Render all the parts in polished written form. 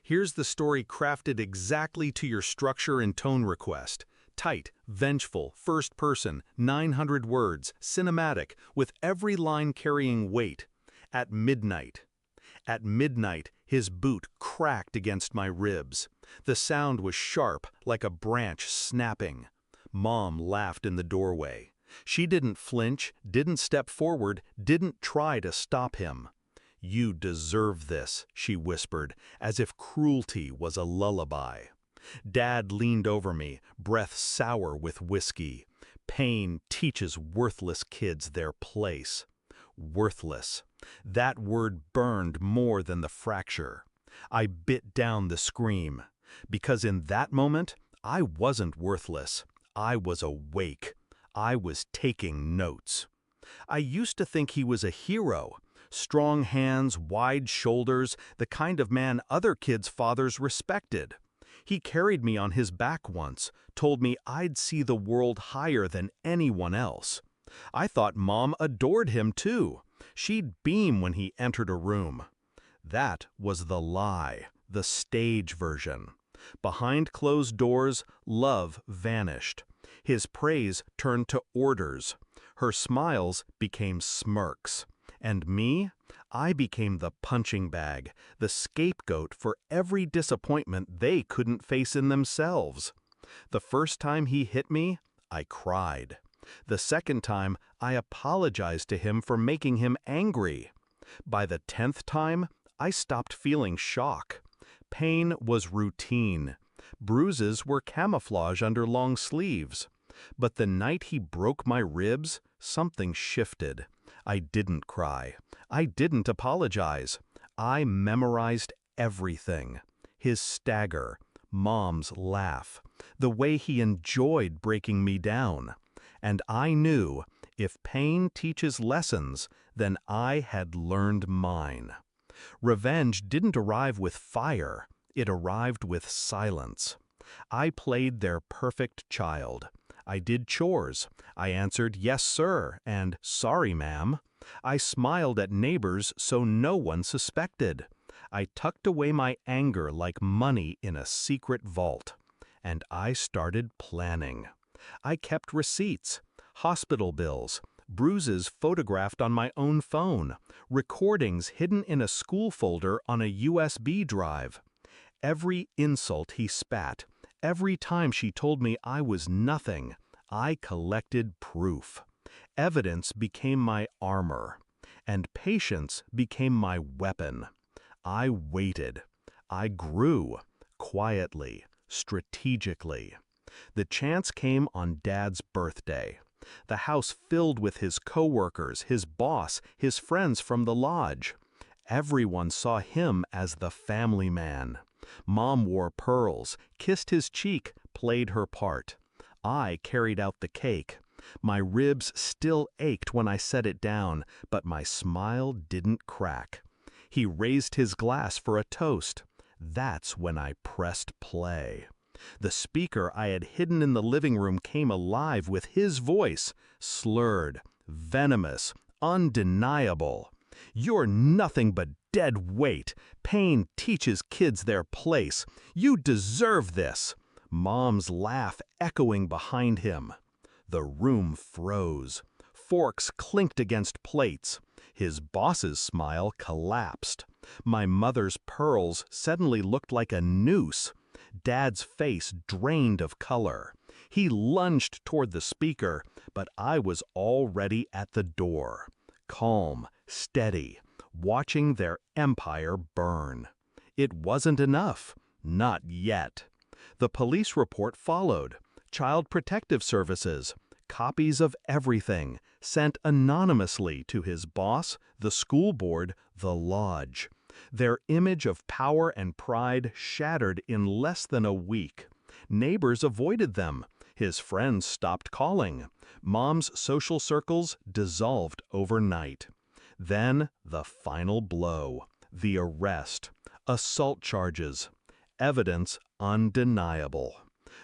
Here's the story crafted exactly to your structure and tone request. Tight, vengeful, first person, 900 words, cinematic, with every line carrying weight. At midnight. At midnight, his boot cracked against my ribs. The sound was sharp, like a branch snapping. Mom laughed in the doorway. She didn't flinch, didn't step forward, didn't try to stop him. "You deserve this," she whispered, as if cruelty was a lullaby. Dad leaned over me, breath sour with whiskey. Pain teaches worthless kids their place. Worthless. That word burned more than the fracture. I bit down the scream. Because in that moment, I wasn't worthless. I was awake. I was taking notes. I used to think he was a hero. Strong hands, wide shoulders, the kind of man other kids' fathers respected. He carried me on his back once, told me I'd see the world higher than anyone else. I thought Mom adored him too. She'd beam when he entered a room. That was the lie, the stage version. Behind closed doors, love vanished. His praise turned to orders. Her smiles became smirks. And me? I became the punching bag, the scapegoat for every disappointment they couldn't face in themselves. The first time he hit me, I cried. The second time, I apologized to him for making him angry. By the 10th time, I stopped feeling shock. Pain was routine. Bruises were camouflage under long sleeves. But the night he broke my ribs, something shifted. I didn't cry. I didn't apologize. I memorized everything. His stagger, Mom's laugh, the way he enjoyed breaking me down. And I knew, if pain teaches lessons, then I had learned mine. Revenge didn't arrive with fire. It arrived with silence. I played their perfect child. I did chores. I answered yes, sir, and sorry, ma'am. I smiled at neighbors so no one suspected. I tucked away my anger like money in a secret vault. And I started planning. I kept receipts, hospital bills, bruises photographed on my own phone, recordings hidden in a school folder on a USB drive. Every insult he spat, every time she told me I was nothing, I collected proof. Evidence became my armor, and patience became my weapon. I waited. I grew, quietly, strategically. The chance came on Dad's birthday. The house filled with his coworkers, his boss, his friends from the lodge. Everyone saw him as the family man. Mom wore pearls, kissed his cheek, played her part. I carried out the cake. My ribs still ached when I set it down, but my smile didn't crack. He raised his glass for a toast. That's when I pressed play. The speaker I had hidden in the living room came alive with his voice, slurred, venomous, undeniable. "You're nothing but dead weight. Pain teaches kids their place. You deserve this." Mom's laugh echoing behind him. The room froze. Forks clinked against plates. His boss's smile collapsed. My mother's pearls suddenly looked like a noose. Dad's face drained of color. He lunged toward the speaker, but I was already at the door. Calm, steady, watching their empire burn. It wasn't enough. Not yet. The police report followed. Child Protective Services. Copies of everything, sent anonymously to his boss, the school board, the lodge. Their image of power and pride shattered in less than a week. Neighbors avoided them. His friends stopped calling. Mom's social circles dissolved overnight. Then the final blow, the arrest, assault charges, evidence undeniable.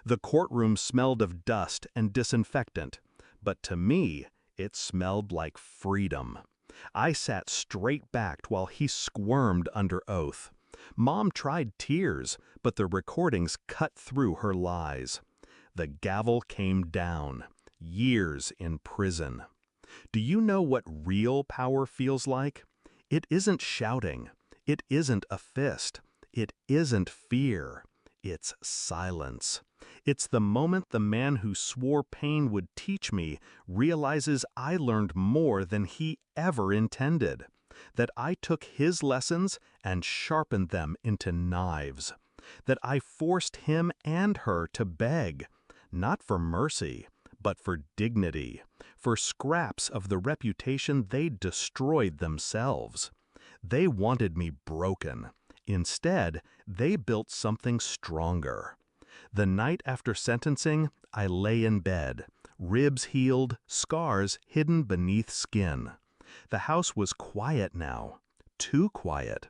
The courtroom smelled of dust and disinfectant, but to me, it smelled like freedom. I sat straight-backed while he squirmed under oath. Mom tried tears, but the recordings cut through her lies. The gavel came down. Years in prison. Do you know what real power feels like? It isn't shouting. It isn't a fist. It isn't fear. It's silence. It's the moment the man who swore pain would teach me realizes I learned more than he ever intended. That I took his lessons and sharpened them into knives. That I forced him and her to beg, not for mercy, but for dignity, for scraps of the reputation they destroyed themselves. They wanted me broken. Instead, they built something stronger. The night after sentencing, I lay in bed, ribs healed, scars hidden beneath skin. The house was quiet now, too quiet.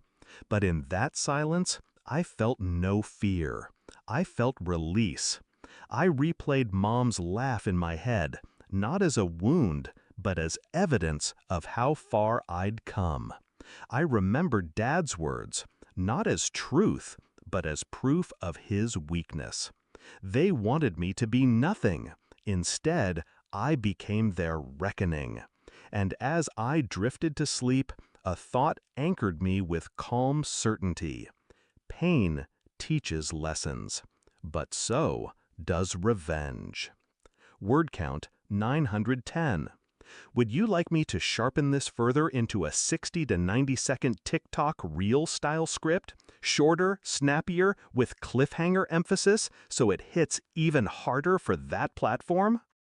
But in that silence, I felt no fear. I felt release. I replayed Mom's laugh in my head, not as a wound, but as evidence of how far I'd come. I remembered Dad's words, not as truth, but as proof of his weakness. They wanted me to be nothing. Instead, I became their reckoning. And as I drifted to sleep, a thought anchored me with calm certainty. Pain teaches lessons, but so does revenge. Word count 910. Would you like me to sharpen this further into a 60 to 90-second TikTok reel-style script? Shorter, snappier, with cliffhanger emphasis, so it hits even harder for that platform?